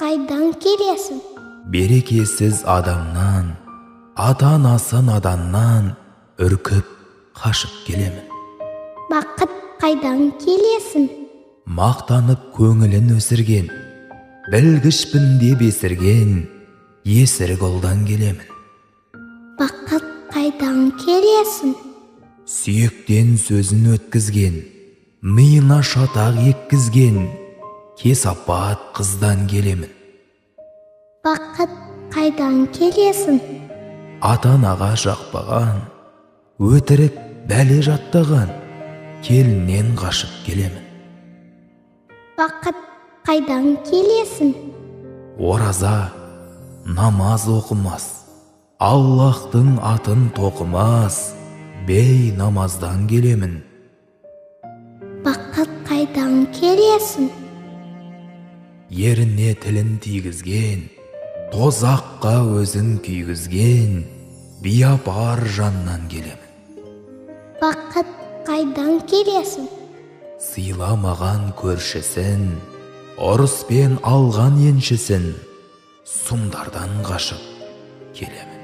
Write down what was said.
қайдан келесің? Берекесіз адамнан, ата-анасы наданнан үркіп, қашып келемін. Бақыт қайдан келесің? Мақтанып көңілін өсірген, білгішпін деп есірген, есір қолдан келемін. Бақыт қайдан келесің? Сүйектен сөзін өткізген, миына шатақ еккізген, кесапат қыздан келемін. Бақыт қайдан келесің? Ата-анаға жақпаған, өтірік бәле жаттаған, келіннен қашып келемін. Бақыт қайдан келесің? Ораза, намаз оқымас, Аллахтың атын тоқымас, бей намаздан келемін. Бақыт қайдан келесің? Еріне тілін тигізген, тозаққа өзін күйгізген, биапар жаннан келемін. Бақыт қайдан келесің? Сыйламаған көршісін, ұрыспен алған еншісін, сұмдардан қашып келемін.